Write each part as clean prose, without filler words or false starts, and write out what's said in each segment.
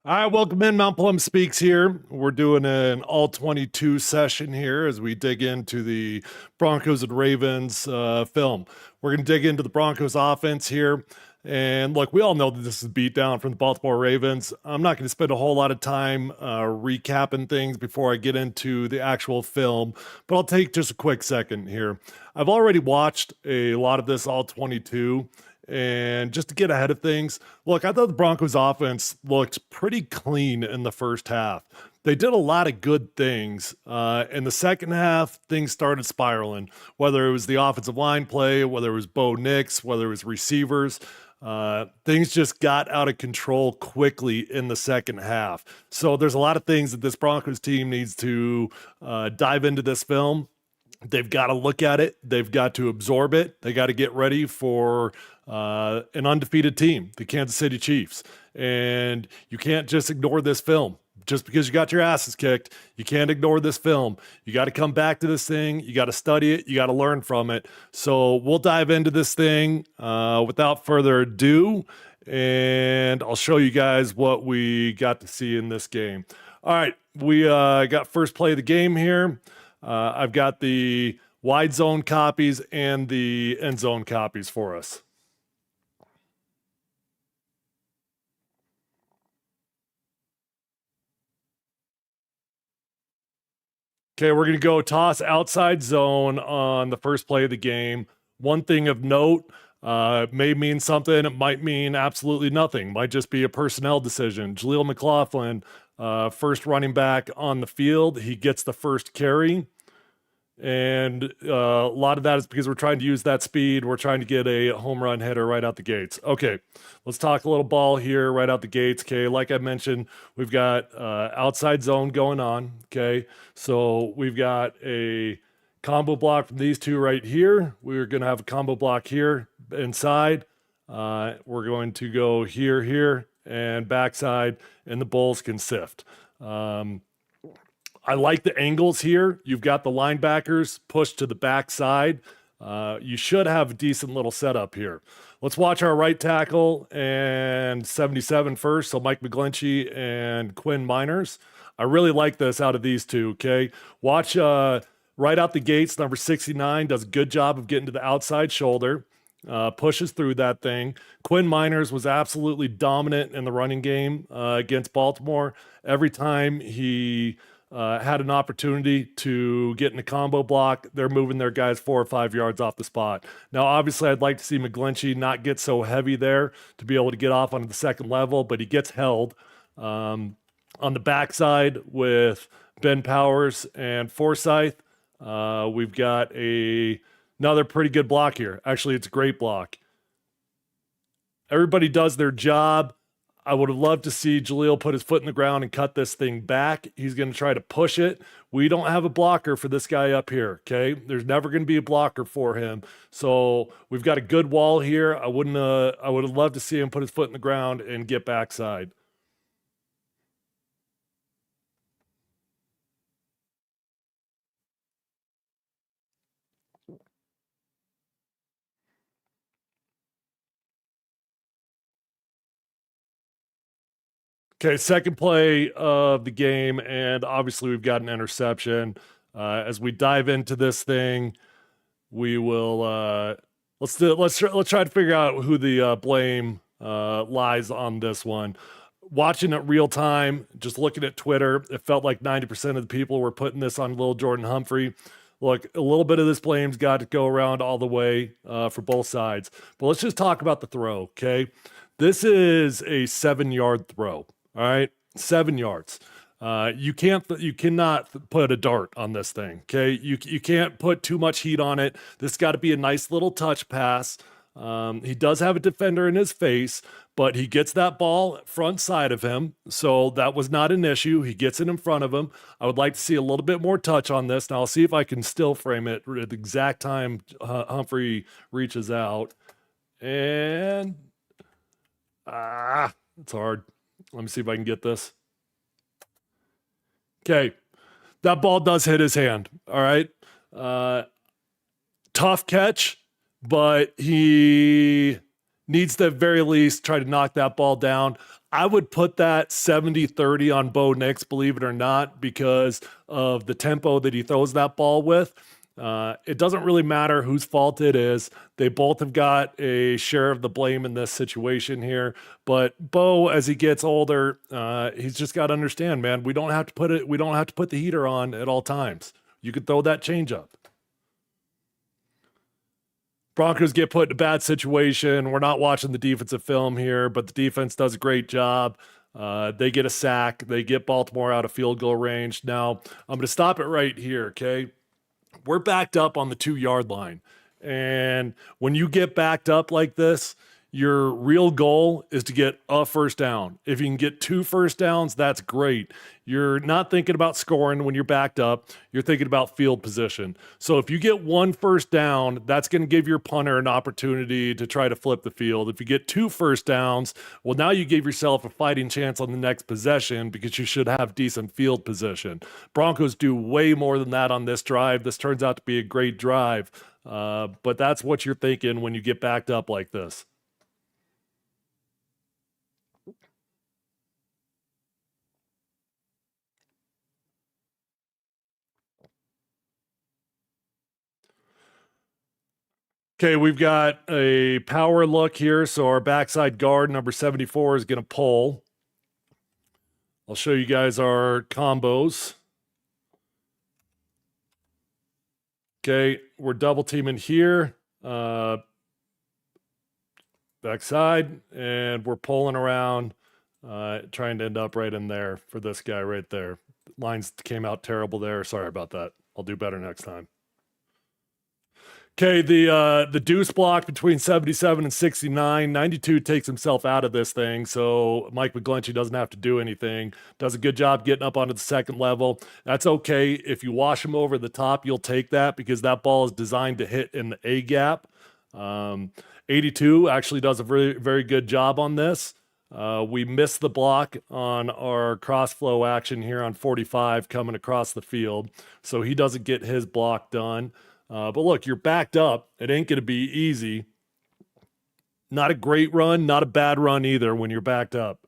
All right, welcome in. Mount Polumbus Speaks here. We're doing an all 22 session here as we dig into the Broncos and Ravens film. We're going to dig into the Broncos offense here. And look, we all know that this is beat down from the Baltimore Ravens. I'm not going to spend a whole lot of time recapping things before I get into the actual film, but I'll take just a quick second here. I've already watched a lot of this all 22. And just to get ahead of things, look, I thought the Broncos offense looked pretty clean in the first half. They did a lot of good things. In the second half, things started spiraling, whether it was the offensive line play, whether it was Bo Nix, whether it was receivers. Things just got out of control quickly in the second half. So there's a lot of things that this Broncos team needs to dive into this film. They've got to look at it. They've got to absorb it. They got to get ready for an undefeated team, the Kansas City Chiefs. And you can't just ignore this film. Just because you got your asses kicked, you can't ignore this film. You got to come back to this thing. You got to study it. You got to learn from it. So we'll dive into this thing without further ado. And I'll show you guys what we got to see in this game. All right, we got first play of the game here. I've got the wide zone copies and the end zone copies for us. Okay, we're going to go toss outside zone on the first play of the game. One thing of note, may mean something. It might mean absolutely nothing. Might just be a personnel decision. Jaleel McLaughlin, first running back on the field. He gets the first carry. And a lot of that is because we're trying to use that speed. We're trying to get a home run hitter right out the gates. Okay, let's talk a little ball here right out the gates. Okay, like I mentioned, we've got outside zone going on. Okay, so we've got a combo block from these two right here. We're going to have a combo block here inside. We're going to go here, and backside, and the Bulls can sift. I like the angles here. You've got the linebackers pushed to the backside. You should have a decent little setup here. Let's watch our right tackle and 77 first. So Mike McGlinchey and Quinn Miners. I really like this out of these two, okay? Watch right out the gates. Number 69 does a good job of getting to the outside shoulder. Pushes through that thing. Quinn Miners was absolutely dominant in the running game against Baltimore. Every time he had an opportunity to get in a combo block, they're moving their guys 4 or 5 yards off the spot. Now, obviously, I'd like to see McGlinchey not get so heavy there to be able to get off onto the second level, but he gets held. On the backside with Ben Powers and Forsyth, we've got another pretty good block here. Actually, it's a great block. Everybody does their job. I would have loved to see Jaleel put his foot in the ground and cut this thing back. He's going to try to push it. We don't have a blocker for this guy up here, okay? There's never going to be a blocker for him. So we've got a good wall here. I would have loved to see him put his foot in the ground and get backside. Okay, second play of the game, and obviously we've got an interception. As we dive into this thing, we will let's try to figure out who the blame lies on this one. Watching it real time, just looking at Twitter, it felt like 90% of the people were putting this on little Jordan Humphrey. Look, a little bit of this blame's got to go around all the way for both sides. But let's just talk about the throw, okay? This is a 7-yard throw. All right, 7 yards. You cannot put a dart on this thing. Okay, you can't put too much heat on it. This got to be a nice little touch pass. He does have a defender in his face, but he gets that ball front side of him, so that was not an issue. He gets it in front of him. I would like to see a little bit more touch on this. Now I'll see if I can still frame it at the exact time Humphrey reaches out, and it's hard. Let me see if I can get this. Okay. That ball does hit his hand. All right. Tough catch, but he needs to at very least try to knock that ball down. I would put that 70-30 on Bo Nix, believe it or not, because of the tempo that he throws that ball with. It doesn't really matter whose fault it is. They both have got a share of the blame in this situation here. But Bo, as he gets older, he's just got to understand, man. We don't have to put the heater on at all times. You could throw that changeup. Broncos get put in a bad situation. We're not watching the defensive film here, but the defense does a great job. They get a sack. They get Baltimore out of field goal range. Now, I'm going to stop it right here, okay? We're backed up on the 2-yard line. And when you get backed up like this, your real goal is to get a first down. If you can get 2 first downs, that's great. You're not thinking about scoring when you're backed up. You're thinking about field position. So if you get 1 first down, that's going to give your punter an opportunity to try to flip the field. If you get 2 first downs, well, now you give yourself a fighting chance on the next possession because you should have decent field position. Broncos do way more than that on this drive. This turns out to be a great drive. But that's what you're thinking when you get backed up like this. Okay, we've got a power look here. So our backside guard, number 74, is going to pull. I'll show you guys our combos. Okay, we're double teaming here. Backside, and we're pulling around, trying to end up right in there for this guy right there. Lines came out terrible there. Sorry about that. I'll do better next time. Okay, the deuce block between 77 and 69. 92 takes himself out of this thing, so Mike McGlinchey doesn't have to do anything. Does a good job getting up onto the second level. That's okay. If you wash him over the top, you'll take that because that ball is designed to hit in the A gap. 82 actually does a very, very good job on this. We missed the block on our cross flow action here on 45 coming across the field, so he doesn't get his block done. But look, you're backed up. It ain't going to be easy. Not a great run, not a bad run either when you're backed up.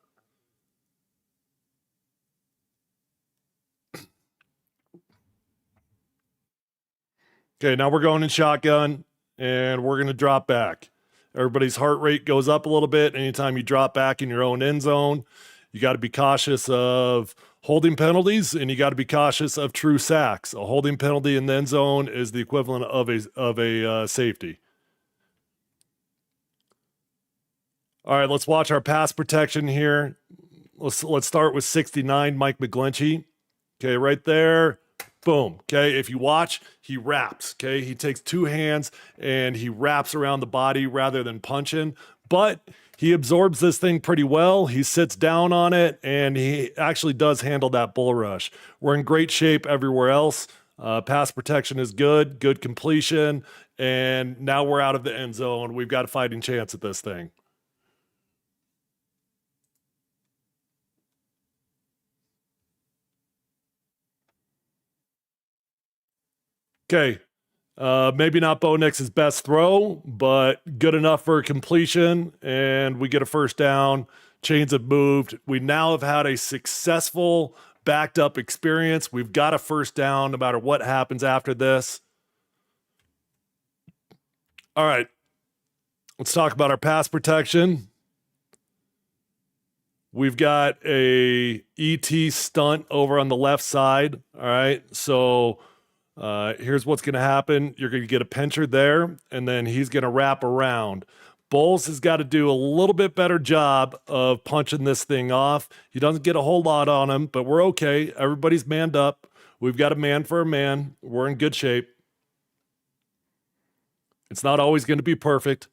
Okay, now we're going in shotgun, and we're going to drop back. Everybody's heart rate goes up a little bit anytime you drop back in your own end zone. You got to be cautious of holding penalties, and you got to be cautious of true sacks. A holding penalty in the end zone is the equivalent of a safety. All right, let's watch our pass protection here. Let's start with 69, Mike McGlinchey. Okay, right there. Boom. Okay, if you watch, he wraps. Okay, he takes 2 hands and he wraps around the body rather than punching. But he absorbs this thing pretty well. He sits down on it, and he actually does handle that bull rush. We're in great shape everywhere else. Pass protection is good, good completion, and now we're out of the end zone. We've got a fighting chance at this thing. Okay. Maybe not Bo Nix's best throw, but good enough for a completion, and we get a first down. Chains have moved. We now have had a successful backed up experience. We've got a first down no matter what happens after this. All right. Let's talk about our pass protection. We've got a ET stunt over on the left side. All right. So here's what's going to happen. You're going to get a pincher there, and then he's going to wrap around. Bowles has got to do a little bit better job of punching this thing off. He doesn't get a whole lot on him, but we're okay. Everybody's manned up. We've got a man for a man. We're in good shape. It's not always going to be perfect.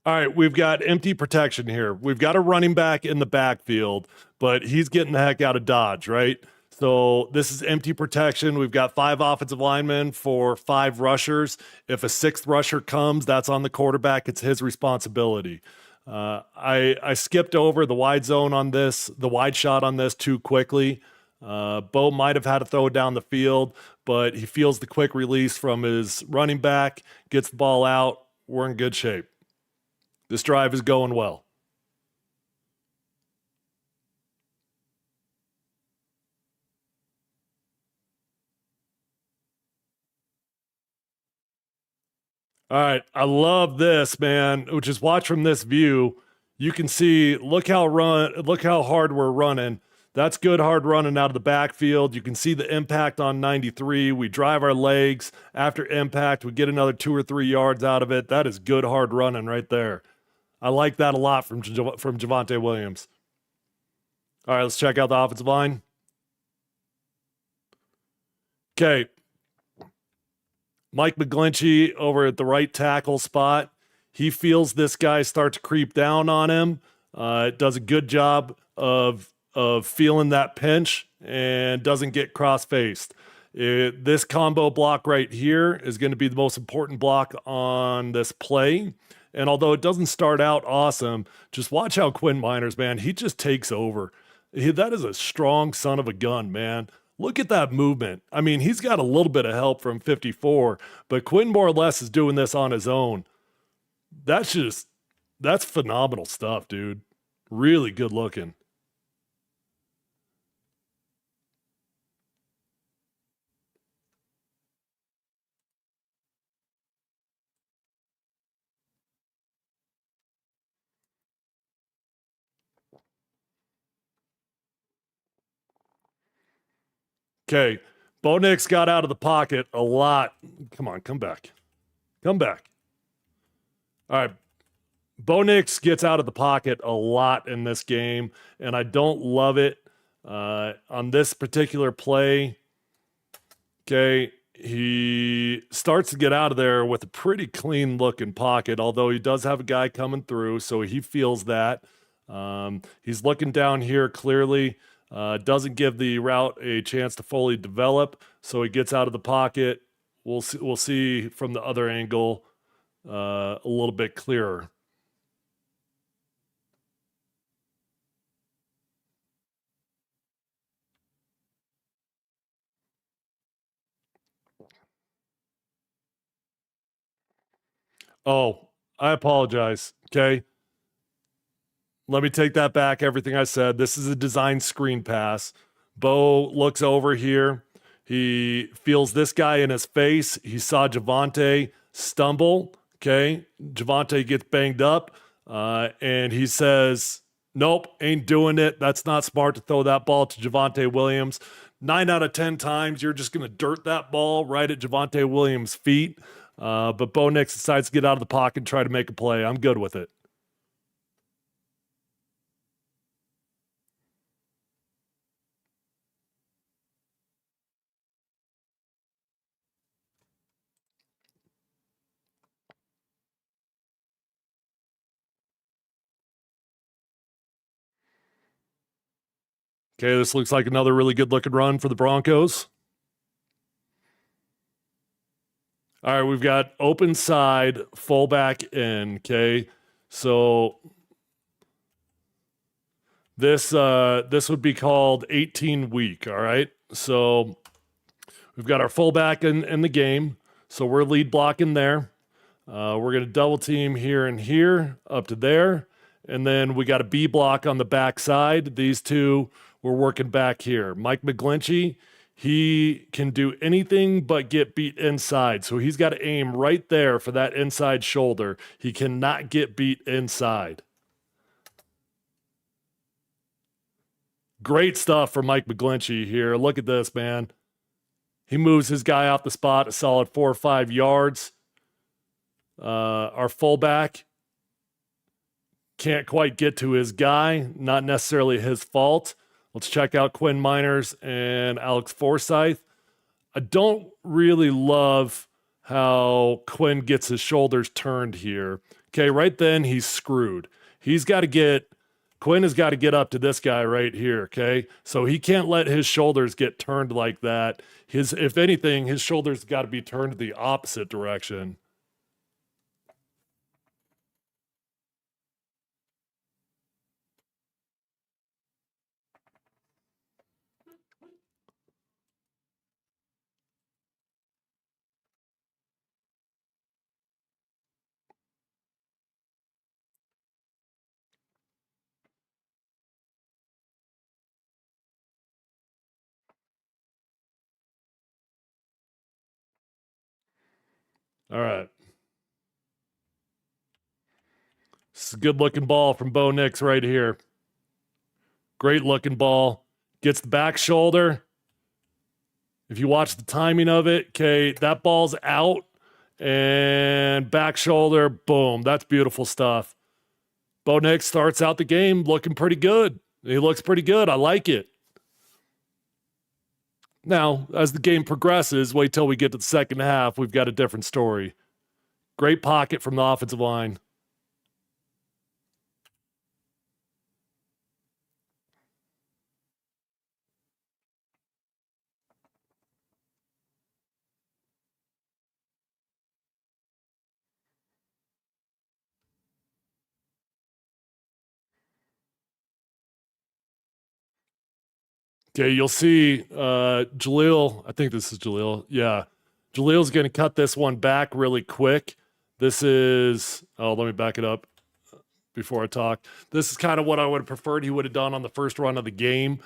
All right, we've got empty protection here. We've got a running back in the backfield, but he's getting the heck out of Dodge, right? So this is empty protection. We've got 5 offensive linemen for 5 rushers. If a 6th rusher comes, that's on the quarterback. It's his responsibility. I skipped over the wide zone on this, the wide shot on this too quickly. Bo might have had to throw it down the field, but he feels the quick release from his running back, gets the ball out. We're in good shape. This drive is going well. All right, I love this, man. Just watch from this view. You can see, look how hard we're running. That's good hard running out of the backfield. You can see the impact on 93. We drive our legs. After impact, we get another 2 or 3 yards out of it. That is good hard running right there. I like that a lot from Javonte Williams. All right, let's check out the offensive line. Okay, Mike McGlinchey over at the right tackle spot. He feels this guy start to creep down on him. Does a good job of feeling that pinch and doesn't get cross-faced. This combo block right here is going to be the most important block on this play. And although it doesn't start out awesome, just watch how Quinn Miners, man, he just takes over. That is a strong son of a gun, man. Look at that movement. I mean, he's got a little bit of help from 54, but Quinn more or less is doing this on his own. That's phenomenal stuff, dude. Really good looking. Okay. Bo Nix got out of the pocket a lot. Come on, come back. Come back. All right. Bo Nix gets out of the pocket a lot in this game, and I don't love it. On this particular play, okay, he starts to get out of there with a pretty clean looking pocket, although he does have a guy coming through, so he feels that. He's looking down here clearly. Doesn't give the route a chance to fully develop, so he gets out of the pocket. We'll see from the other angle a little bit clearer. Oh, I apologize. Okay. Let me take that back, everything I said. This is a design screen pass. Bo looks over here. He feels this guy in his face. He saw Javonte stumble. Okay. Javonte gets banged up. And he says, nope, ain't doing it. That's not smart to throw that ball to Javonte Williams. 9 out of 10 times, you're just going to dirt that ball right at Javonte Williams' feet. But Bo Nix decides to get out of the pocket and try to make a play. I'm good with it. Okay, this looks like another really good looking run for the Broncos. All right, we've got open side, fullback in. Okay, so this would be called 18 week. All right, so we've got our fullback in the game, so we're lead blocking there. We're gonna double team here and here up to there, and then we got a B block on the back side. These two we're working back here. Mike McGlinchey, he can do anything but get beat inside. So he's got to aim right there for that inside shoulder. He cannot get beat inside. Great stuff for Mike McGlinchey here. Look at this, man. He moves his guy off the spot a solid 4 or 5 yards. Our fullback can't quite get to his guy. Not necessarily his fault. Let's check out Quinn Miners and Alex Forsyth. I don't really love how Quinn gets his shoulders turned here. Okay, right then he's screwed. He's got to get Quinn has got to get up to this guy right here, okay? So he can't let his shoulders get turned like that. If anything, his shoulders got to be turned the opposite direction. All right. This is a good looking ball from Bo Nix right here. Great looking ball. Gets the back shoulder. If you watch the timing of it, okay, that ball's out and back shoulder, boom. That's beautiful stuff. Bo Nix starts out the game looking pretty good. He looks pretty good. I like it. Now, as the game progresses, wait till we get to the second half. We've got a different story. Great pocket from the offensive line. Okay, you'll see Jaleel. I think this is Jaleel. Yeah. Jaleel's going to cut this one back really quick. This is, let me back it up before I talk. This is kind of what I would have preferred he would have done on the first run of the game.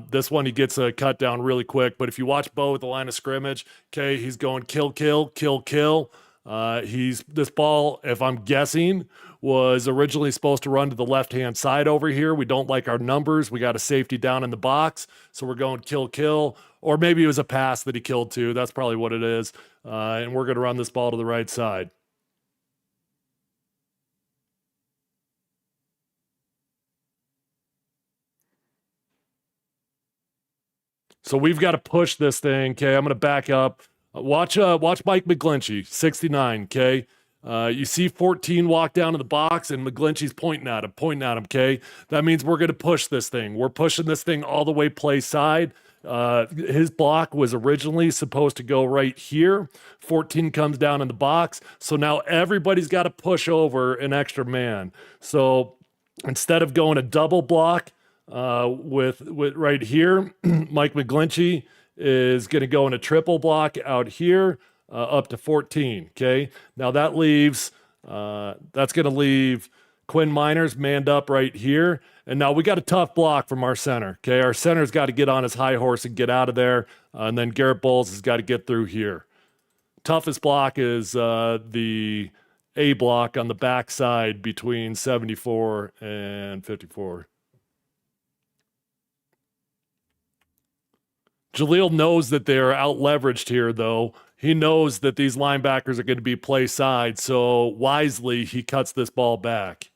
This one, he gets a cut down really quick. But if you watch Bo at the line of scrimmage, okay, he's going kill, kill, kill, kill. This ball, if I'm guessing, was originally supposed to run to the left-hand side over here. We don't like our numbers. We got a safety down in the box, so we're going kill, kill. Or maybe it was a pass that he killed too. That's probably what it is. And we're going to run this ball to the right side. So we've got to push this thing. Okay, I'm going to back up. Watch Mike McGlinchey, 69. Okay, you see 14 walk down to the box, and McGlinchey's pointing at him. Okay, that means we're going to push this thing. We're pushing this thing all the way play side. His block was originally supposed to go right here. 14 comes down in the box, so now everybody's got to push over an extra man. So instead of going a double block with right here, Mike McGlinchey is going to go in a triple block out here up to 14. Okay, now that leaves that's going to leave Quinn Miners manned up right here. And now we got a tough block from our center. Okay, our center's got to get on his high horse and get out of there. And then Garrett Bowles has got to get through here. Toughest block is the A block on the backside between 74 and 54. Jaleel knows that they're out leveraged here, though. He knows that these linebackers are going to be play side, so wisely he cuts this ball back.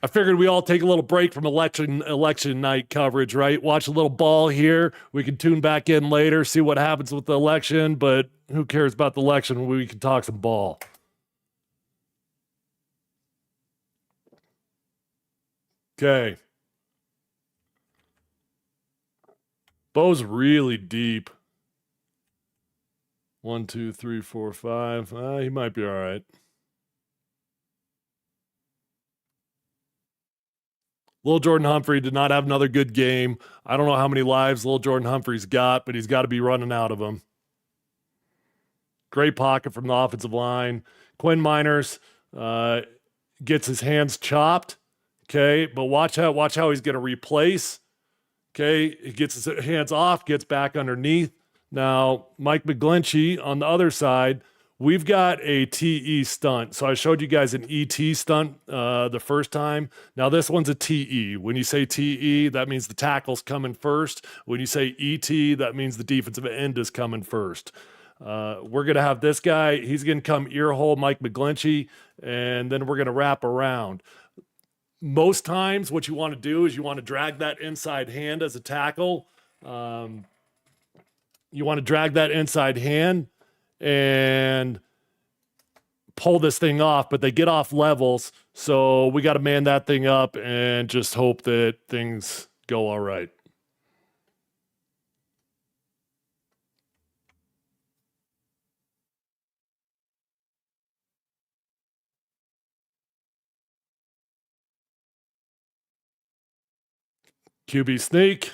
I figured we all take a little break from election night coverage, right? Watch a little ball here. We can tune back in later, see what happens with the election, but who cares about the election? We can talk some ball. Okay. Bo's really deep. 1, 2, 3, 4, 5. He might be all right. Lil Jordan Humphrey did not have another good game. I don't know how many lives Lil Jordan Humphrey's got, but he's got to be running out of them. Great pocket from the offensive line. Quinn Miners gets his hands chopped. Okay, but watch how he's going to replace. Okay, he gets his hands off, gets back underneath. Now, Mike McGlinchey on the other side, we've got a TE stunt. So I showed you guys an ET stunt the first time. Now this one's a TE. When you say TE, that means the tackle's coming first. When you say ET, that means the defensive end is coming first. We're going to have this guy. He's going to come ear hole Mike McGlinchey, and then we're going to wrap around. Most times what you want to do is you want to drag that inside hand as a tackle. you want to drag that inside hand and pull this thing off, but they get off levels. So we got to man that thing up and just hope that things go all right. QB sneak.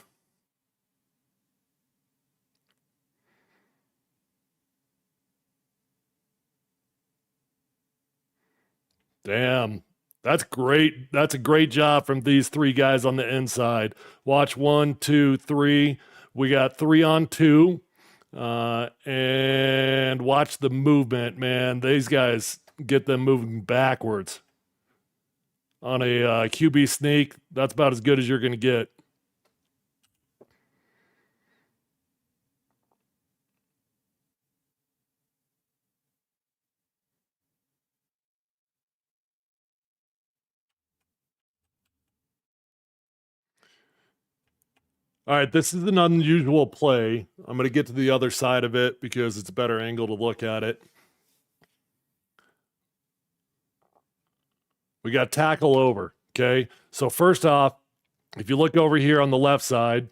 Damn. That's great. That's a great job from these three guys on the inside. Watch 1, 2, 3. We got 3 on 2. And watch the movement, man. These guys get them moving backwards. On a QB sneak, that's about as good as you're going to get. All right, this is an unusual play. I'm going to get to the other side of it because it's a better angle to look at it. We got tackle over, okay? So first off, if you look over here on the left side,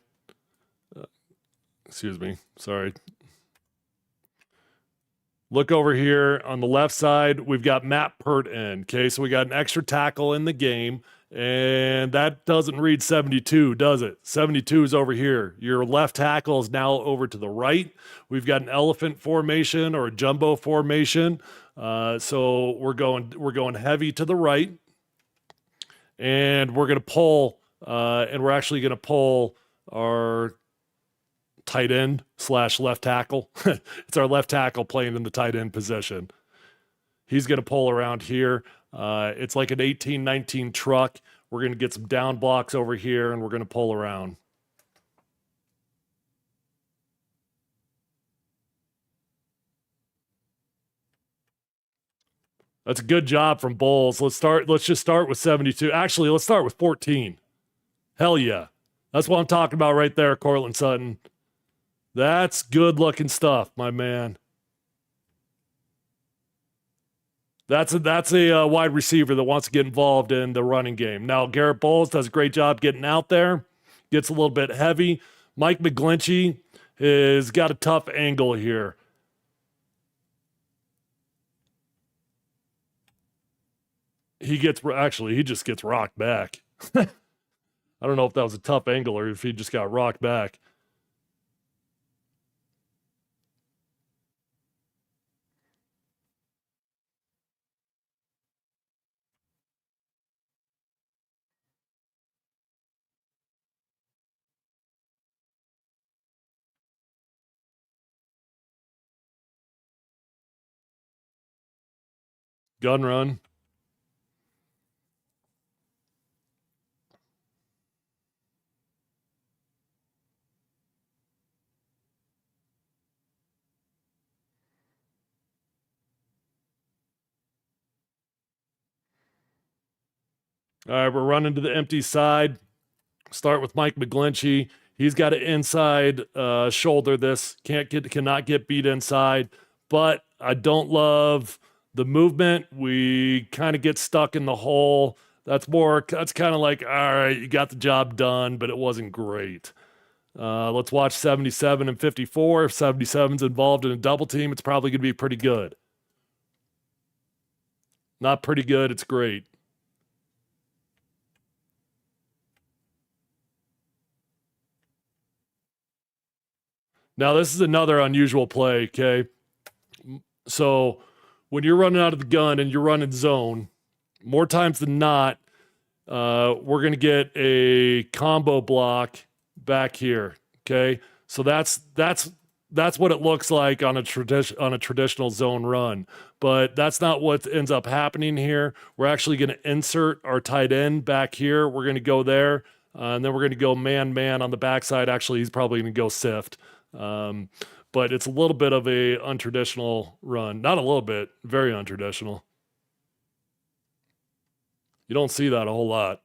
excuse me, sorry. Look over here on the left side, we've got Mount Polumbus, okay? So we got an extra tackle in the game. And that doesn't read 72, does it? 72 is over here. Your left tackle is now over to the right. We've got an elephant formation or a jumbo formation. So we're going heavy to the right. And we're going to pull, and we're actually going to pull our tight end / left tackle. It's our left tackle playing in the tight end position. He's going to pull around here. It's like an 18-19 truck. We're going to get some down blocks over here, and we're going to pull around. That's a good job from Bowles. Let's just start with 72. Actually, let's start with 14. Hell yeah. That's what I'm talking about right there, Cortland Sutton. That's good-looking stuff, my man. That's a wide receiver that wants to get involved in the running game. Now, Garrett Bowles does a great job getting out there, gets a little bit heavy. Mike McGlinchey has got a tough angle here. He just gets rocked back. I don't know if that was a tough angle or if he just got rocked back. Gun run. All right, we're running to the empty side. Start with Mike McGlinchey. He's got an inside shoulder. This cannot get beat inside, but I don't love the movement. We kind of get stuck in the hole. That's kind of like, all right, you got the job done, but it wasn't great. Let's watch 77 and 54. If 77's involved in a double team, it's probably going to be pretty good. Not pretty good, it's great. Now, this is another unusual play, okay? So when you're running out of the gun and you're running zone, more times than not, we're going to get a combo block back here, okay? So that's what it looks like on a traditional zone run, but that's not what ends up happening here. We're actually going to insert our tight end back here. We're going to go there, and then we're going to go man on the backside. Actually, he's probably going to go sift. But it's a little bit of a untraditional run. Not a little bit, very untraditional. You don't see that a whole lot.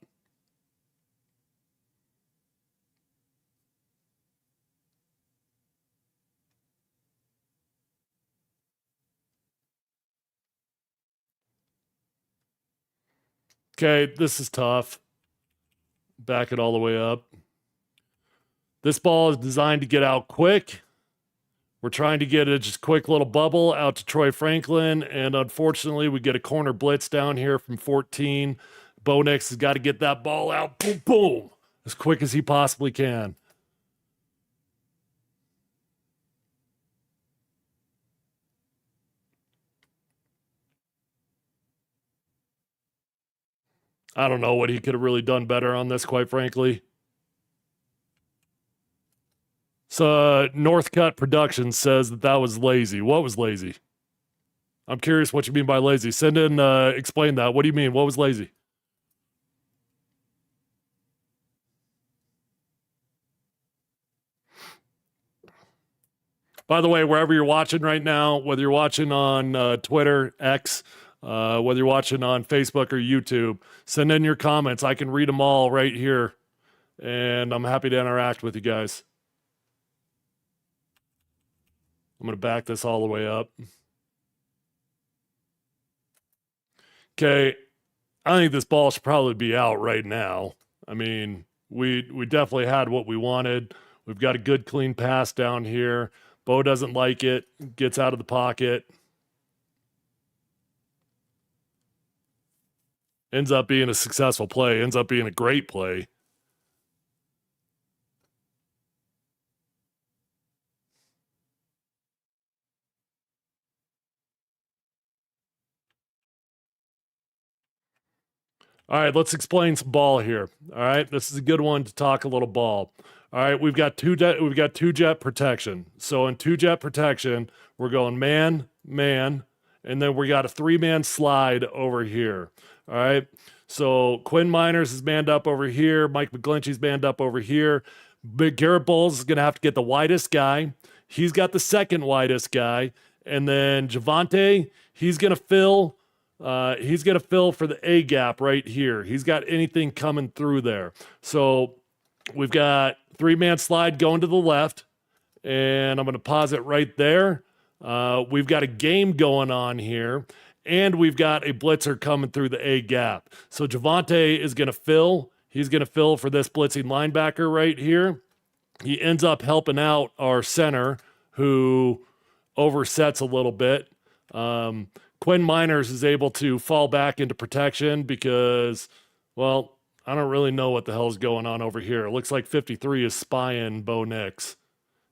Okay, this is tough. Back it all the way up. This ball is designed to get out quick. We're trying to get a just quick little bubble out to Troy Franklin, and unfortunately, we get a corner blitz down here from 14. Bo Nix has got to get that ball out, boom, boom, as quick as he possibly can. I don't know what he could have really done better on this, quite frankly. So Northcutt Productions says that was lazy. What was lazy? I'm curious what you mean by lazy. Send in, explain that. What do you mean? What was lazy? By the way, wherever you're watching right now, whether you're watching on Twitter, X, whether you're watching on Facebook or YouTube, send in your comments. I can read them all right here, and I'm happy to interact with you guys. I'm going to back this all the way up. Okay, I think this ball should probably be out right now. I mean, we definitely had what we wanted. We've got a good clean pass down here. Bo doesn't like it, gets out of the pocket. Ends up being a successful play, ends up being a great play. All right, let's explain some ball here. All right, this is a good one to talk a little ball. All right, we've got two jet protection. So in two jet protection, we're going man, man, and then we got a 3-man slide over here. All right. So Quinn Miners is manned up over here. Mike McGlinchey's manned up over here. Big Garrett Bowles is going to have to get the widest guy. He's got the second widest guy. And then Javonte, he's going to fill for the A gap right here. He's got anything coming through there. So we've got 3-man slide going to the left, and I'm going to pause it right there. We've got a game going on here, and we've got a blitzer coming through the A gap. So Javonte is going to fill. He's going to fill for this blitzing linebacker right here. He ends up helping out our center, who oversets a little bit. Quinn Miners is able to fall back into protection because, well, I don't really know what the hell's going on over here. It looks like 53 is spying Bo Nix.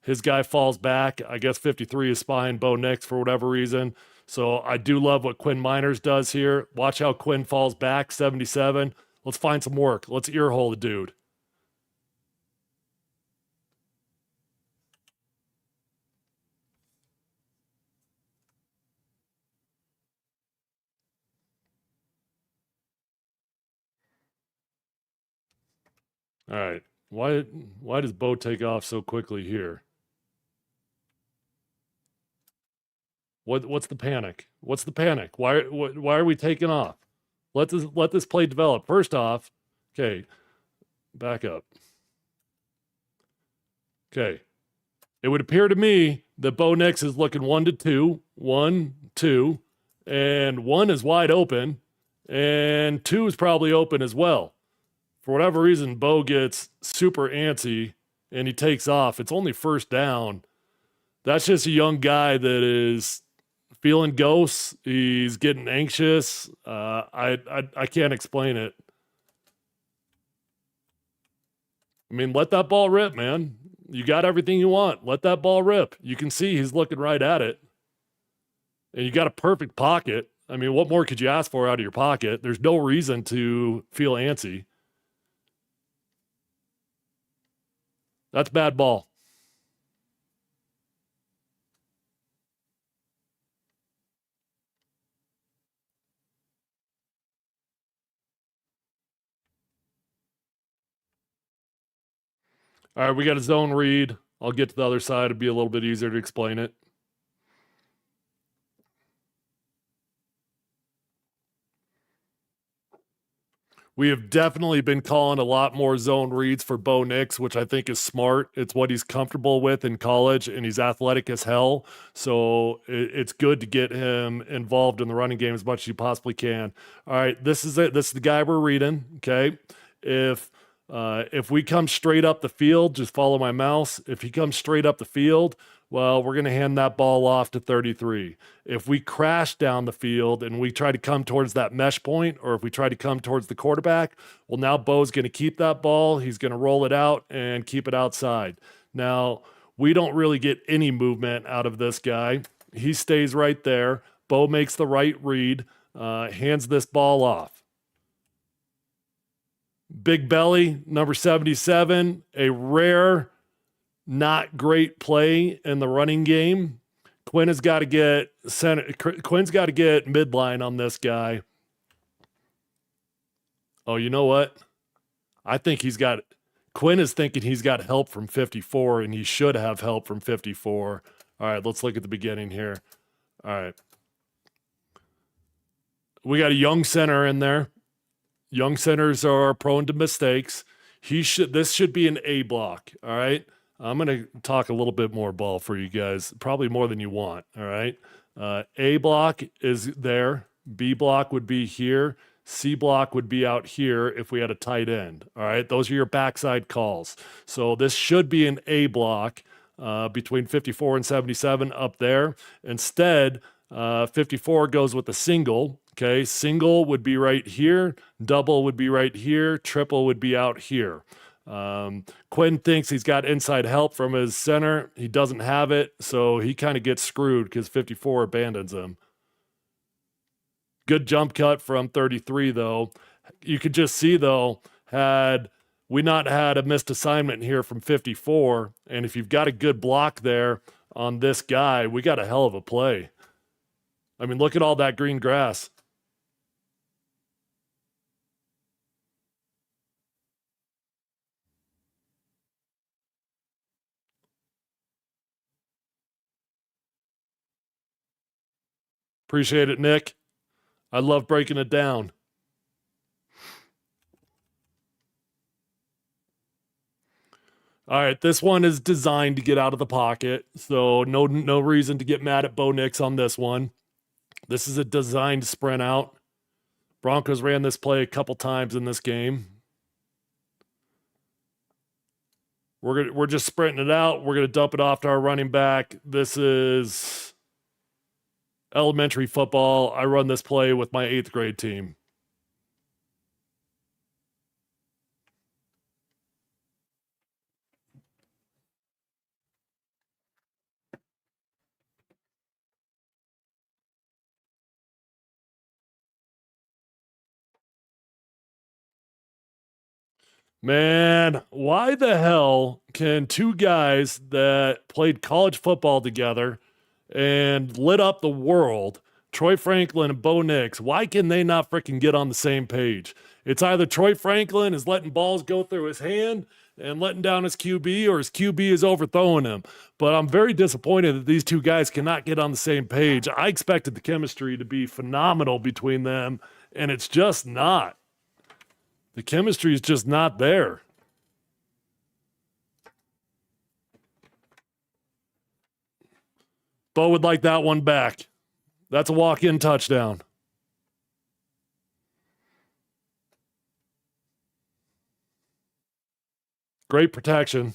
His guy falls back. I guess 53 is spying Bo Nix for whatever reason. So I do love what Quinn Miners does here. Watch how Quinn falls back, 77. Let's find some work. Let's earhole the dude. All right. Why does Bo take off so quickly here? What's the panic? What's the panic? Why are we taking off? Let this play develop. First off, okay, back up. Okay. It would appear to me that Bo Nix is looking 1-2, 1, 2, and 1 is wide open, and 2 is probably open as well. For whatever reason, Bo gets super antsy and he takes off. It's only first down. That's just a young guy that is feeling ghosts. He's getting anxious. I can't explain it. I mean, let that ball rip, man. You got everything you want. Let that ball rip. You can see he's looking right at it. And you got a perfect pocket. I mean, what more could you ask for out of your pocket? There's no reason to feel antsy. That's bad ball. All right, we got a zone read. I'll get to the other side. It'd be a little bit easier to explain it. We have definitely been calling a lot more zone reads for Bo Nix, which I think is smart. It's what he's comfortable with in college, and he's athletic as hell. So it's good to get him involved in the running game as much as you possibly can. All right, this is it. This is the guy we're reading. Okay, if we come straight up the field, just follow my mouse. If he comes straight up the field, well, we're going to hand that ball off to 33. If we crash down the field and we try to come towards that mesh point, or if we try to come towards the quarterback, well, now Bo's going to keep that ball. He's going to roll it out and keep it outside. Now, we don't really get any movement out of this guy. He stays right there. Bo makes the right read, hands this ball off. Big belly, number 77, a rare, not great play in the running game. Quinn's got to get midline on this guy. Oh, you know what? I think Quinn is thinking he's got help from 54, and he should have help from 54. All right, let's look at the beginning here. All right. We got a young center in there. Young centers are prone to mistakes. This should be an A block, all right? I'm going to talk a little bit more ball for you guys, probably more than you want, all right? A block is there. B block would be here. C block would be out here if we had a tight end, all right? Those are your backside calls. So this should be an A block between 54 and 77 up there. Instead, 54 goes with a single. Okay, single would be right here, double would be right here, triple would be out here. Quinn thinks he's got inside help from his center. He doesn't have it, so he kind of gets screwed because 54 abandons him. Good jump cut from 33, though. You could just see, though, had we not had a missed assignment here from 54, and if you've got a good block there on this guy, we got a hell of a play. I mean, look at all that green grass. Appreciate it, Nick. I love breaking it down. All right, this one is designed to get out of the pocket, so no reason to get mad at Bo Nix on this one. This is a designed sprint out. Broncos ran this play a couple times in this game. We're just sprinting it out. We're gonna dump it off to our running back. This is elementary football. I run this play with my 8th grade team. Man, why the hell can two guys that played college football together and lit up the world, Troy Franklin and Bo Nix, why can they not freaking get on the same page? It's either Troy Franklin is letting balls go through his hand and letting down his QB, or his QB is overthrowing him. But I'm very disappointed that these two guys cannot get on the same page. I expected the chemistry to be phenomenal between them, and it's just not. The chemistry is just not there. Bo would like that one back. That's a walk-in touchdown. Great protection.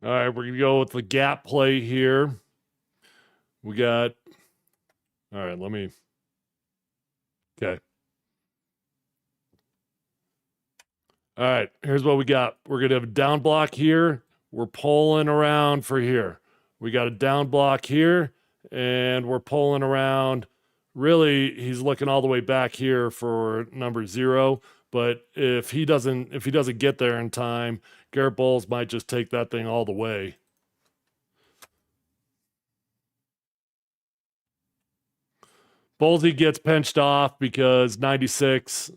All right, we're going to go with the gap play here. We got, all right, okay. All right, here's what we got. We're going to have a down block here. We're pulling around for here. We got a down block here, and we're pulling around Really, he's looking all the way back here for number 0. But if he doesn't get there in time, Garrett Bowles might just take that thing all the way. Bowlesy gets pinched off because 96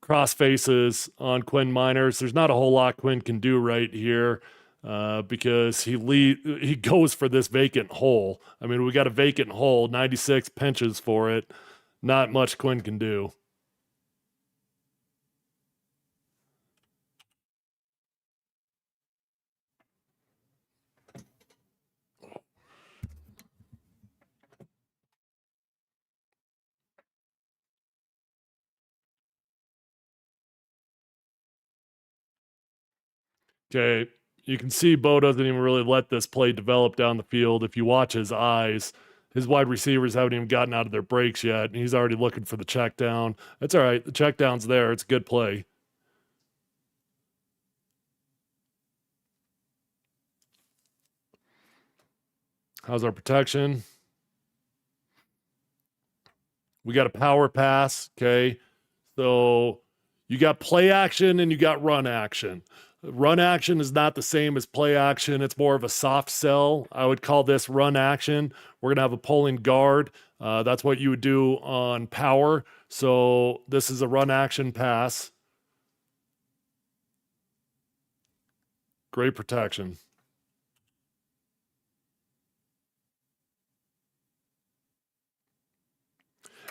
cross faces on Quinn Miners. There's not a whole lot Quinn can do right here because he goes for this vacant hole. I mean, we got a vacant hole. 96 pinches for it. Not much Quinn can do. Okay, you can see Bo doesn't even really let this play develop down the field. If you watch his eyes, his wide receivers haven't even gotten out of their breaks yet, and he's already looking for the check down. That's all right. The check down's there. It's a good play. How's our protection? We got a power pass. Okay. So you got play action and you got run action. Run action is not the same as play action. It's more of a soft sell. I would call this run action. We're going to have a pulling guard. That's what you would do on power. So this is a run action pass. Great protection.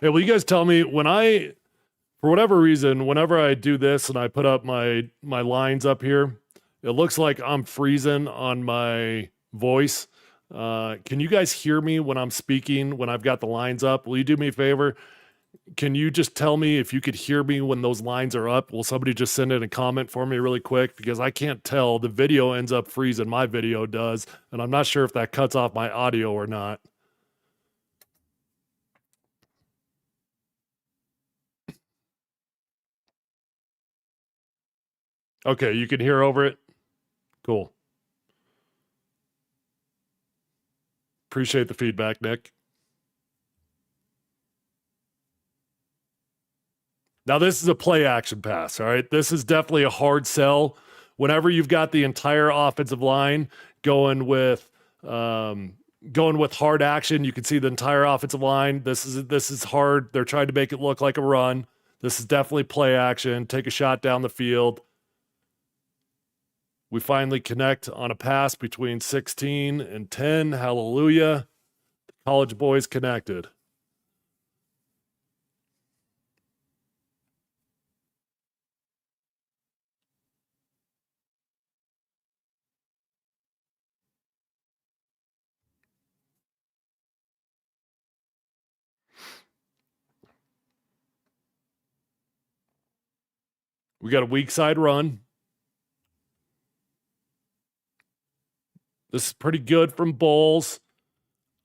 Hey, will you guys tell me for whatever reason, whenever I do this and I put up my lines up here, it looks like I'm freezing on my voice. Can you guys hear me when I'm speaking, when I've got the lines up? Will you do me a favor? Can you just tell me if you could hear me when those lines are up? Will somebody just send in a comment for me really quick? Because I can't tell. The video ends up freezing. My video does. And I'm not sure if that cuts off my audio or not. Okay, you can hear over it? Cool. Appreciate the feedback, Nick. Now, this is a play action pass, all right? This is definitely a hard sell. Whenever you've got the entire offensive line going with hard action, you can see the entire offensive line. This is hard. They're trying to make it look like a run. This is definitely play action. Take a shot down the field. We finally connect on a pass between 16 and 10. Hallelujah. The college boys connected. We got a weak side run. This is pretty good from Bowles.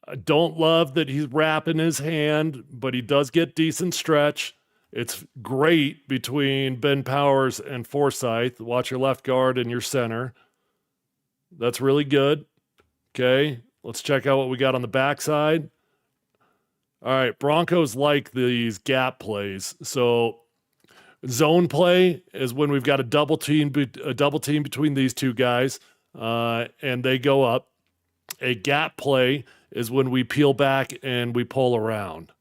I don't love that he's wrapping his hand, but he does get decent stretch. It's great between Ben Powers and Forsyth. Watch your left guard and your center. That's really good. Okay, let's check out what we got on the backside. All right, Broncos like these gap plays. So zone play is when we've got a double team between these two guys, and they go up. A gap play is when we peel back and we pull around.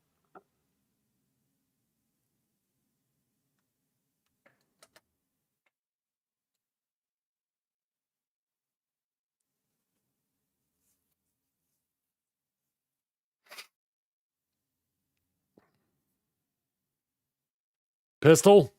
Pistol.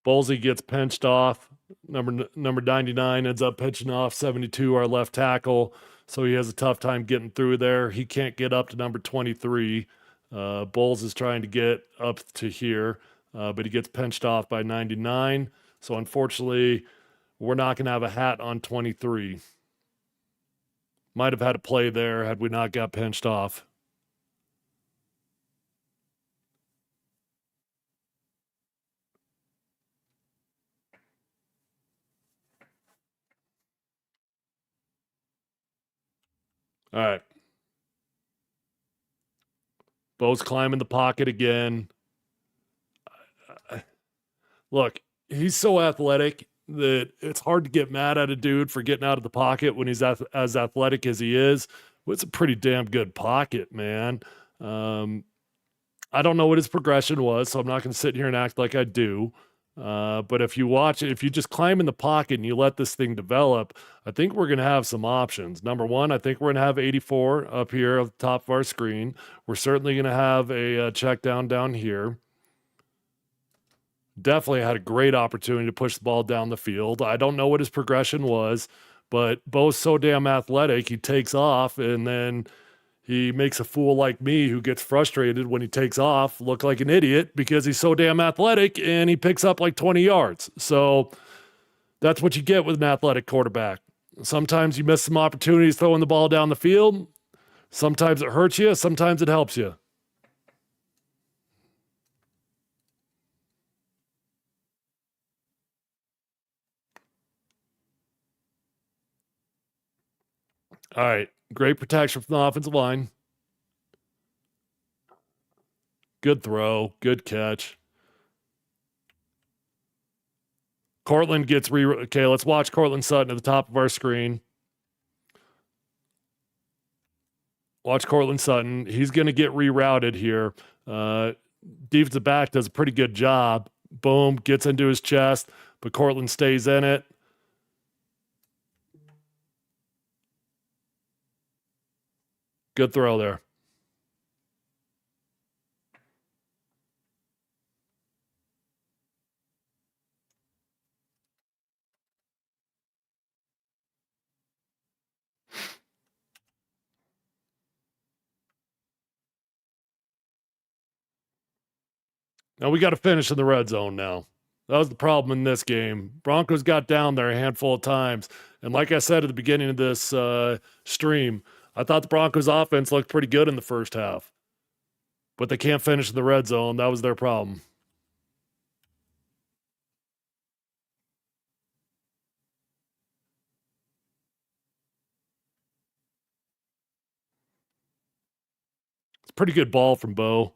Bowlesy gets pinched off. Number 99 ends up pitching off 72, our left tackle. So he has a tough time getting through there. He can't get up to number 23. Bowles is trying to get up to here. but he gets pinched off by 99. So unfortunately, we're not going to have a hat on 23. Might have had a play there had we not got pinched off. All right. Bo's climbing the pocket again. Look, he's so athletic that it's hard to get mad at a dude for getting out of the pocket when he's as athletic as he is. Well, it's a pretty damn good pocket, man. I don't know what his progression was, so I'm not going to sit here and act like I do. But if you watch it, if you just climb in the pocket and you let this thing develop, I think we're going to have some options. Number one, I think we're going to have 84 up here at the top of our screen. We're certainly going to have a check down here. Definitely had a great opportunity to push the ball down the field. I don't know what his progression was, but Bo's so damn athletic, he takes off and then he makes a fool like me who gets frustrated when he takes off look like an idiot because he's so damn athletic and he picks up like 20 yards. So that's what you get with an athletic quarterback. Sometimes you miss some opportunities throwing the ball down the field. Sometimes it hurts you. Sometimes it helps you. All right. Great protection from the offensive line. Good throw. Good catch. Cortland gets okay, let's watch Cortland Sutton at the top of our screen. Watch Cortland Sutton. He's going to get rerouted here. Defensive back does a pretty good job. Boom, gets into his chest, but Cortland stays in it. Good throw there. Now we got to finish in the red zone now. That was the problem in this game. Broncos got down there a handful of times. And like I said at the beginning of this stream, I thought the Broncos offense looked pretty good in the first half. But they can't finish in the red zone. That was their problem. It's a pretty good ball from Bo.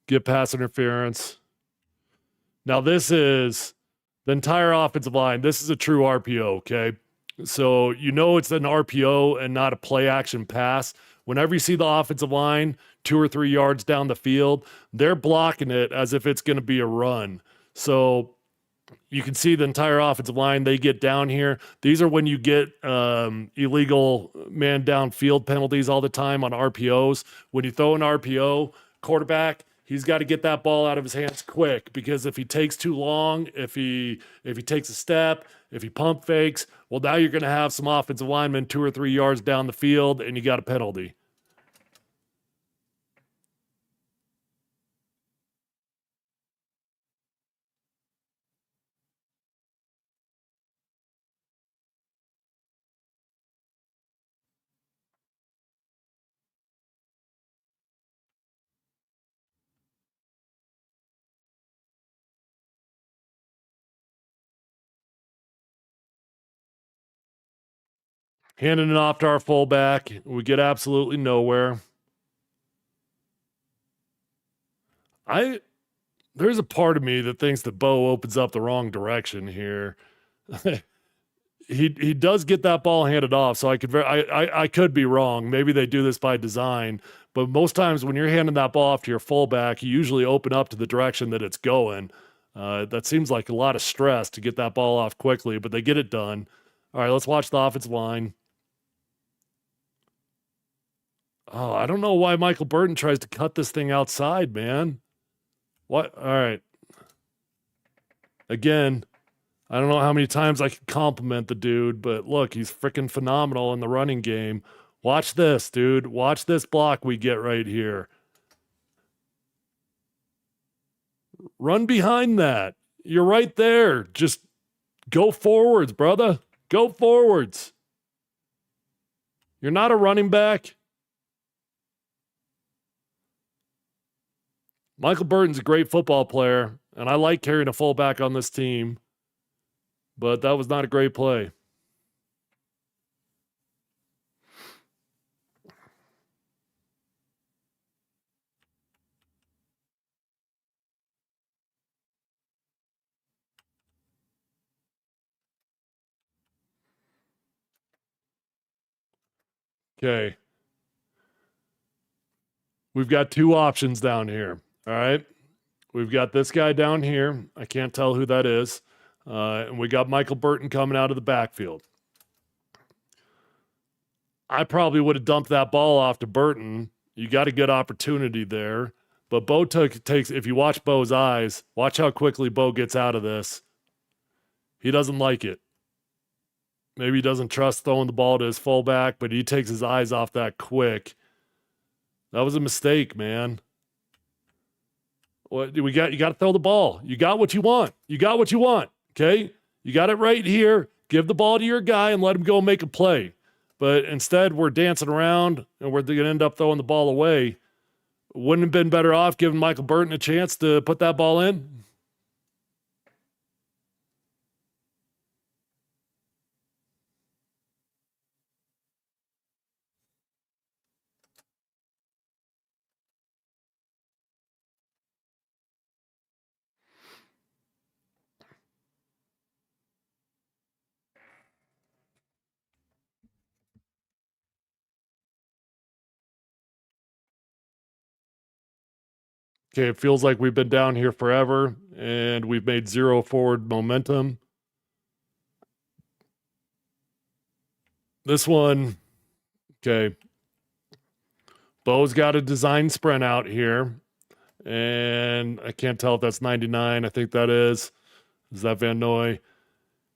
Get pass interference. Now this is the entire offensive line. This is a true RPO, okay? So you know it's an RPO and not a play action pass. Whenever you see the offensive line 2 or 3 yards down the field, they're blocking it as if it's going to be a run. So you can see the entire offensive line. They get down here. These are when you get illegal man downfield penalties all the time on RPOs. When you throw an RPO, quarterback, he's got to get that ball out of his hands quick, because if he takes too long, if he takes a step, if he pump fakes, well, now you're going to have some offensive linemen 2 or 3 yards down the field, and you got a penalty. Handing it off to our fullback. We get absolutely nowhere. There's a part of me that thinks that Bo opens up the wrong direction here. he does get that ball handed off, so I could be wrong. Maybe they do this by design, but most times when you're handing that ball off to your fullback, you usually open up to the direction that it's going. That seems like a lot of stress to get that ball off quickly, but they get it done. All right, let's watch the offensive line. Oh, I don't know why Michael Burton tries to cut this thing outside, man. What? All right. Again, I don't know how many times I can compliment the dude, but look, he's freaking phenomenal in the running game. Watch this, dude. Watch this block we get right here. Run behind that. You're right there. Just go forwards, brother. Go forwards. You're not a running back. Michael Burton's a great football player, and I like carrying a fullback on this team, but that was not a great play. Okay. We've got two options down here. All right. We've got this guy down here. I can't tell who that is. And we got Michael Burton coming out of the backfield. I probably would have dumped that ball off to Burton. You got a good opportunity there. But Bo takes, if you watch Bo's eyes, watch how quickly Bo gets out of this. He doesn't like it. Maybe he doesn't trust throwing the ball to his fullback, but he takes his eyes off that quick. That was a mistake, man. What we got? You got to throw the ball. You got what you want. You got what you want. Okay, you got it right here. Give the ball to your guy and let him go make a play. But instead, we're dancing around and we're going to end up throwing the ball away. Wouldn't have been better off giving Michael Burton a chance to put that ball in? Okay, it feels like we've been down here forever and we've made zero forward momentum. This one, okay. Bo's got a design sprint out here. And I can't tell if that's 99. I think that is. Is that Van Noy?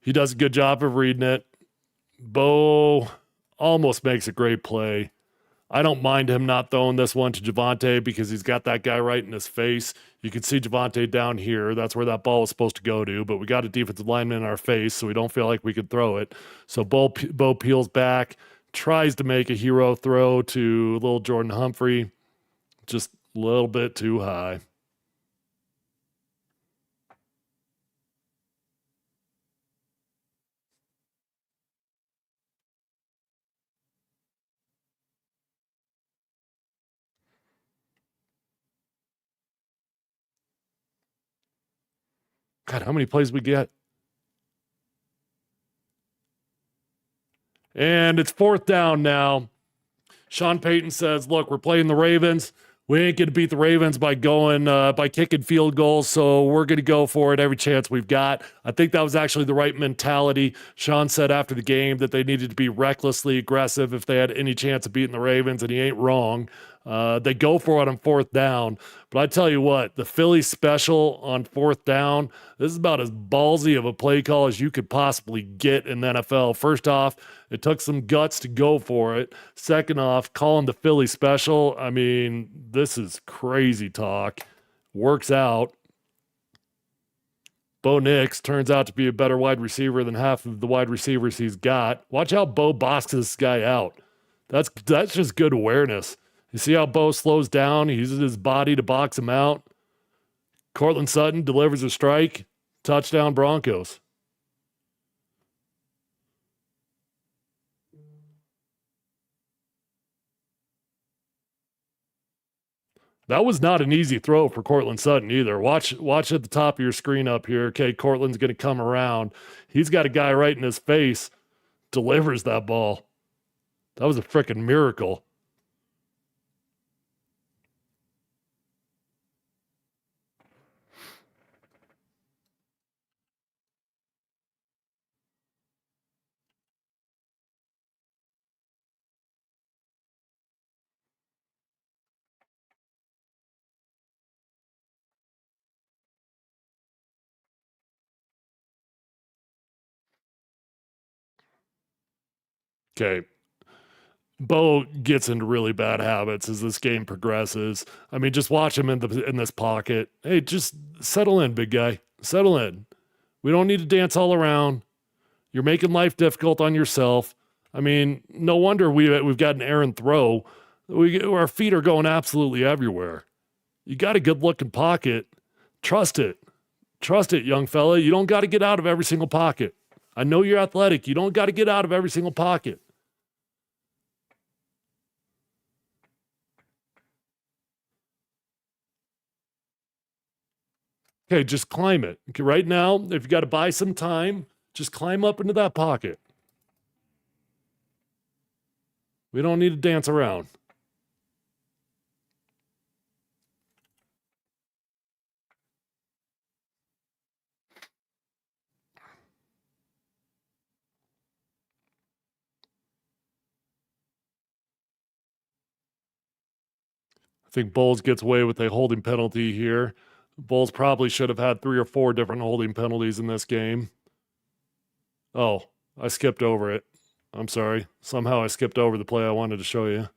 He does a good job of reading it. Bo almost makes a great play. I don't mind him not throwing this one to Javonte because he's got that guy right in his face. You can see Javonte down here. That's where that ball was supposed to go to, but we got a defensive lineman in our face, so we don't feel like we can throw it. So Bo peels back, tries to make a hero throw to little Jordan Humphrey. Just a little bit too high. God, how many plays we get? And it's fourth down now. Sean Payton says, look, we're playing the Ravens. We ain't going to beat the Ravens by kicking field goals, so we're going to go for it every chance we've got. I think that was actually the right mentality. Sean said after the game that they needed to be recklessly aggressive if they had any chance of beating the Ravens, and he ain't wrong. They go for it on fourth down. But I tell you what, the Philly special on fourth down, this is about as ballsy of a play call as you could possibly get in the NFL. First off, it took some guts to go for it. Second off, calling the Philly special, I mean, this is crazy talk. Works out. Bo Nix turns out to be a better wide receiver than half of the wide receivers he's got. Watch how Bo boxes this guy out. That's just good awareness. You see how Bo slows down? He uses his body to box him out. Cortland Sutton delivers a strike. Touchdown Broncos. That was not an easy throw for Cortland Sutton either. Watch at the top of your screen up here. Okay, Cortland's going to come around. He's got a guy right in his face. Delivers that ball. That was a freaking miracle. Okay. Bo gets into really bad habits as this game progresses. I mean, just watch him in this pocket. Hey, just settle in, big guy. Settle in. We don't need to dance all around. You're making life difficult on yourself. I mean, no wonder we've got an errant throw. Our feet are going absolutely everywhere. You got a good looking pocket. Trust it. Trust it, young fella. You don't got to get out of every single pocket. I know you're athletic. You don't got to get out of every single pocket. Okay, just climb it. Okay, right now, if you got to buy some time, just climb up into that pocket. We don't need to dance around. I think Bowles gets away with a holding penalty here. Bowles probably should have had 3 or 4 different holding penalties in this game. Oh, I skipped over it. I'm sorry. Somehow I skipped over the play I wanted to show you.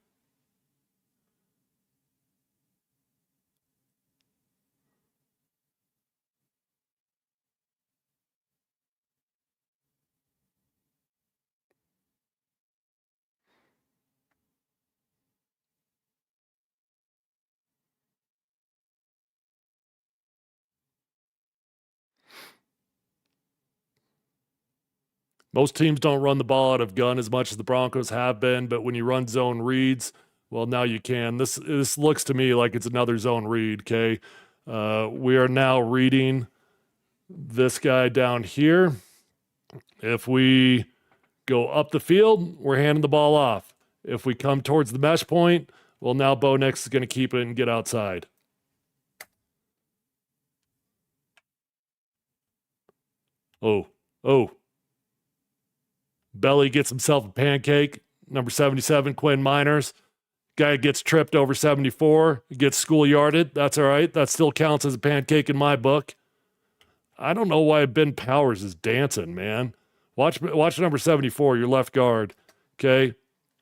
Most teams don't run the ball out of gun as much as the Broncos have been, but when you run zone reads, well, now you can. This looks to me like it's another zone read, okay? We are now reading this guy down here. If we go up the field, we're handing the ball off. If we come towards the mesh point, well, now Bo Nix is going to keep it and get outside. Oh. Belly gets himself a pancake. Number 77, Quinn Miners. Guy gets tripped over 74, gets schoolyarded. That's all right. That still counts as a pancake in my book. I don't know why Ben Powers is dancing, man. Watch number 74, your left guard. Okay?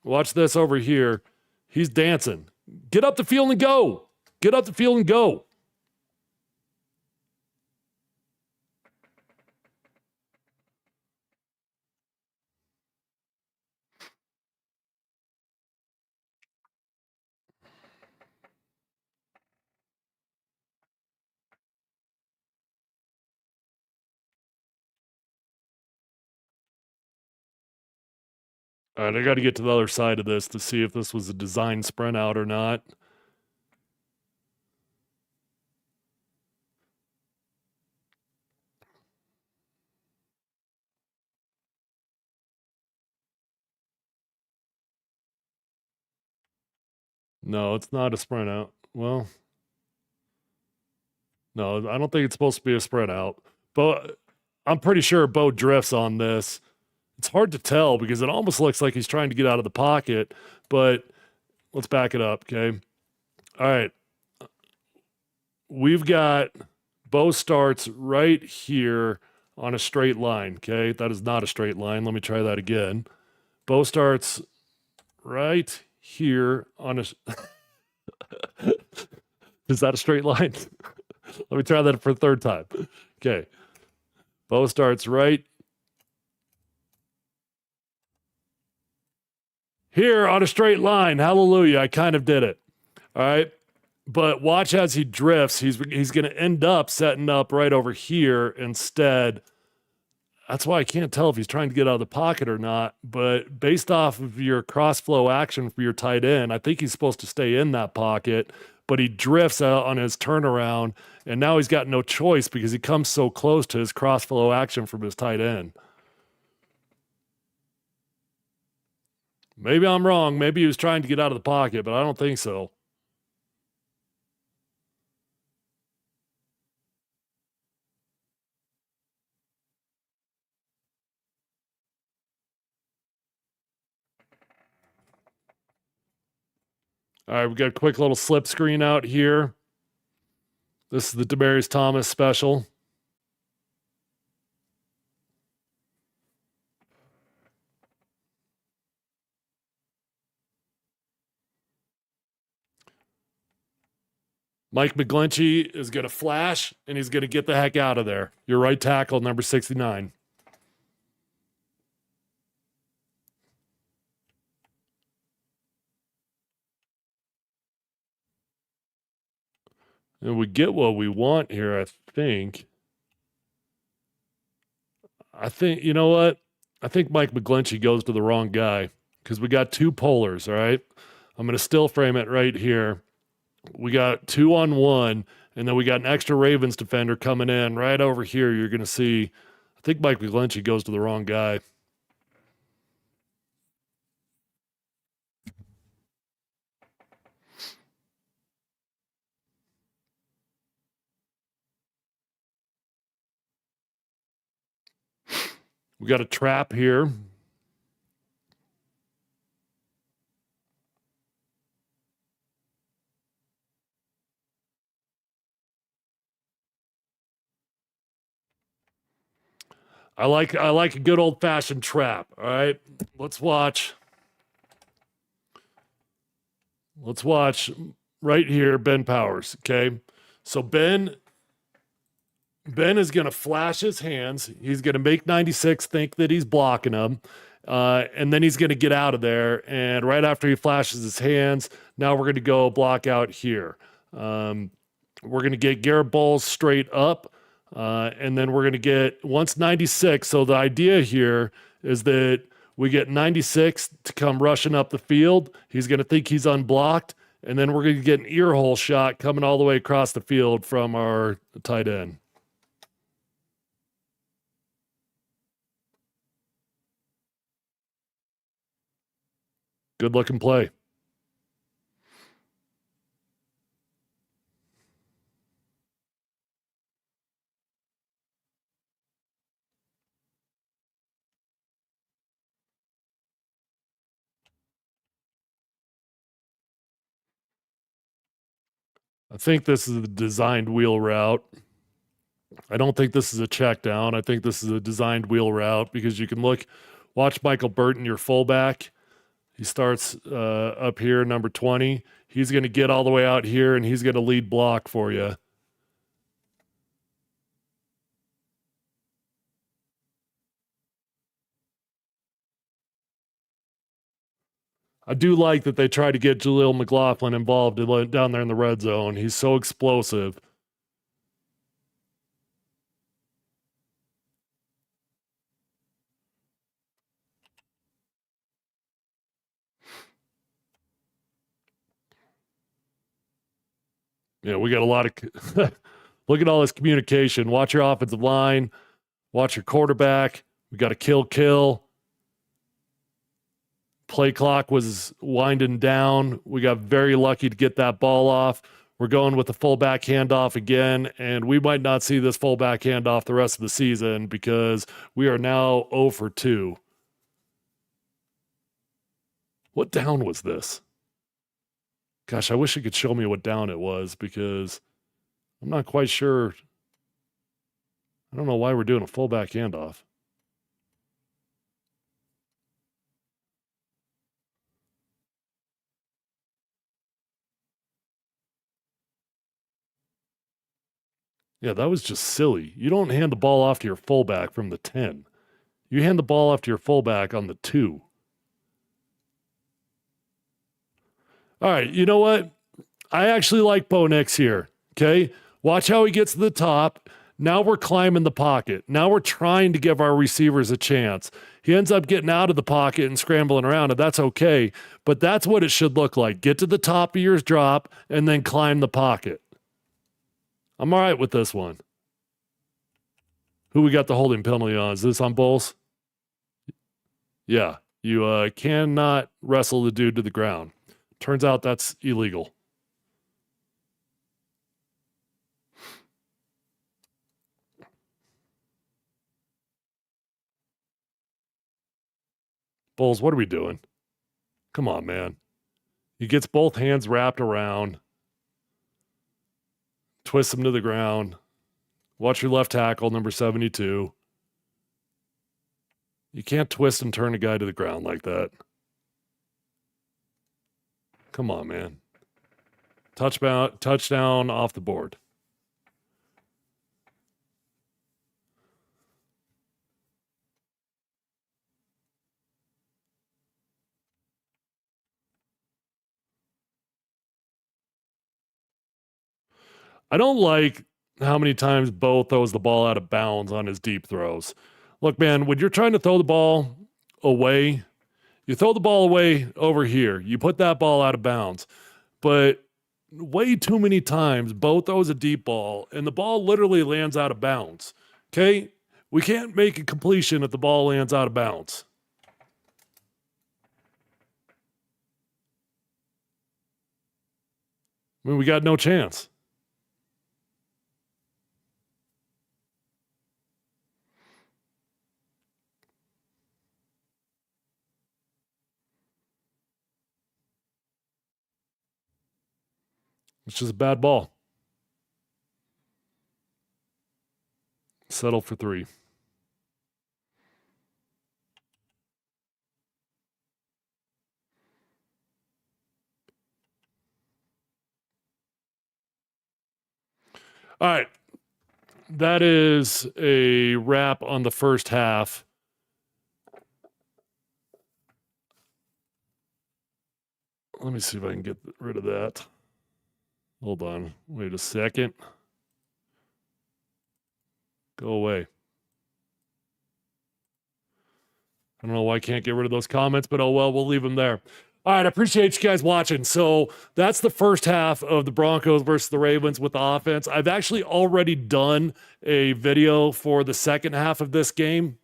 Watch this over here. He's dancing. Get up the field and go. Get up the field and go. All right, I got to get to the other side of this to see if this was a design sprint out or not. No, it's not a sprint out. Well, no, I don't think it's supposed to be a sprint out. But I'm pretty sure Bo drifts on this. It's hard to tell because it almost looks like he's trying to get out of the pocket, but let's back it up, okay? All right. We've got Bo starts right here on a straight line, okay? That is not a straight line. Let me try that again. Bo starts right here on a. Is that a straight line? Let me try that for the third time. Okay. Bo starts right here on a straight line. Hallelujah. I kind of did it. All right. But watch as he drifts. He's going to end up setting up right over here instead. That's why I can't tell if he's trying to get out of the pocket or not. But based off of your cross flow action for your tight end, I think he's supposed to stay in that pocket. But he drifts out on his turnaround, and now he's got no choice because he comes so close to his cross flow action from his tight end. Maybe I'm wrong. Maybe he was trying to get out of the pocket, but I don't think so. All right, we got a quick little slip screen out here. This is the Demaryius Thomas special. Mike McGlinchey is going to flash, and he's going to get the heck out of there. Your right tackle, number 69. And we get what we want here, I think. You know what? I think Mike McGlinchey goes to the wrong guy because we got two polars, all right? I'm going to still frame it right here. We got 2-on-1, and then we got an extra Ravens defender coming in right over here. You're going to see, I think Mike McGlinchey goes to the wrong guy. We got a trap here. I like a good old-fashioned trap, all right? Let's watch right here, Ben Powers, okay? So Ben is going to flash his hands. He's going to make 96 think that he's blocking him. And then he's going to get out of there. And right after he flashes his hands, now we're going to go block out here. We're going to get Garrett Bowles straight up. And then we're going to get once 96. So the idea here is that we get 96 to come rushing up the field. He's going to think he's unblocked. And then we're going to get an ear hole shot coming all the way across the field from our tight end. Good looking play. I think this is a designed wheel route. I don't think this is a check down. I think this is a designed wheel route because you can watch Michael Burton, your fullback. He starts up here, number 20. He's going to get all the way out here, and he's going to lead block for you. I do like that they try to get Jaleel McLaughlin involved down there in the red zone. He's so explosive. Yeah, we got a lot of look at all this communication. Watch your offensive line, watch your quarterback. We got a kill. Play clock was winding down. We got very lucky to get that ball off. We're going with the fullback handoff again, and we might not see this fullback handoff the rest of the season because we are now 0 for 2. What down was this? Gosh, I wish you could show me what down it was because I'm not quite sure. I don't know why we're doing a fullback handoff. Yeah, that was just silly. You don't hand the ball off to your fullback from the 10. You hand the ball off to your fullback on the 2. All right, you know what? I actually like Bo Nix here, okay? Watch how he gets to the top. Now we're climbing the pocket. Now we're trying to give our receivers a chance. He ends up getting out of the pocket and scrambling around, and that's okay. But that's what it should look like. Get to the top of your drop and then climb the pocket. I'm all right with this one. Who we got the holding penalty on? Is this on Bowles? Yeah. You cannot wrestle the dude to the ground. Turns out that's illegal. Bowles, what are we doing? Come on, man. He gets both hands wrapped around. Twists him to the ground. Watch your left tackle, number 72. You can't twist and turn a guy to the ground like that. Come on, man. Touchdown off the board. I don't like how many times Bo throws the ball out of bounds on his deep throws. Look, man, when you're trying to throw the ball away, you throw the ball away over here. You put that ball out of bounds. But way too many times, Bo throws a deep ball, and the ball literally lands out of bounds. Okay? We can't make a completion if the ball lands out of bounds. I mean, we got no chance. It's just a bad ball. Settle for 3. All right. That is a wrap on the first half. Let me see if I can get rid of that. Hold on. Wait a second. Go away. I don't know why I can't get rid of those comments, but oh well, we'll leave them there. All right, I appreciate you guys watching. So that's the first half of the Broncos versus the Ravens with the offense. I've actually already done a video for the second half of this game.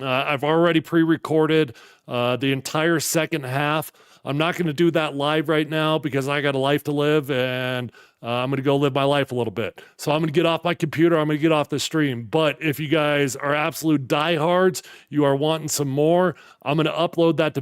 I've already pre-recorded the entire second half. I'm not going to do that live right now because I got a life to live, and I'm going to go live my life a little bit. So I'm going to get off my computer. I'm going to get off the stream. But if you guys are absolute diehards, you are wanting some more, I'm going to upload that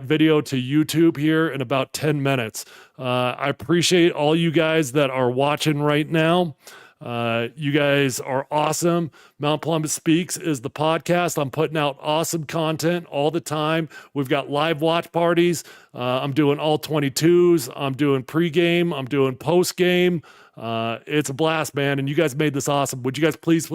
video to YouTube here in about 10 minutes. I appreciate all you guys that are watching right now. You guys are awesome. Mount Polumbus Speaks is the podcast. I'm putting out awesome content all the time. We've got live watch parties. I'm doing all 22s. I'm doing pregame. I'm doing postgame. It's a blast, man. And you guys made this awesome. Would you guys please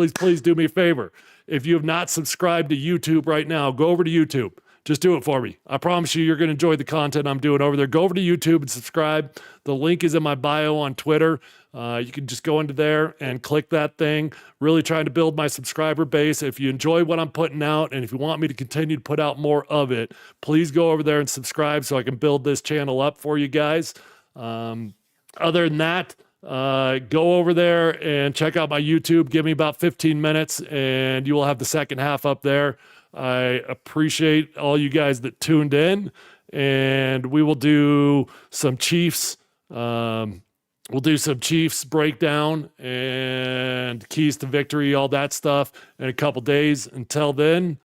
do me a favor? If you have not subscribed to YouTube right now, go over to YouTube. Just do it for me. I promise you're going to enjoy the content I'm doing over there. Go over to YouTube and subscribe. The link is in my bio on Twitter. You can just go into there and click that thing. Really trying to build my subscriber base. If you enjoy what I'm putting out and if you want me to continue to put out more of it, please go over there and subscribe so I can build this channel up for you guys. Other than that, go over there and check out my YouTube. Give me about 15 minutes and you will have the second half up there. I appreciate all you guys that tuned in, and we will do some Chiefs. We'll do some Chiefs breakdown and keys to victory, all that stuff in a couple days. Until then,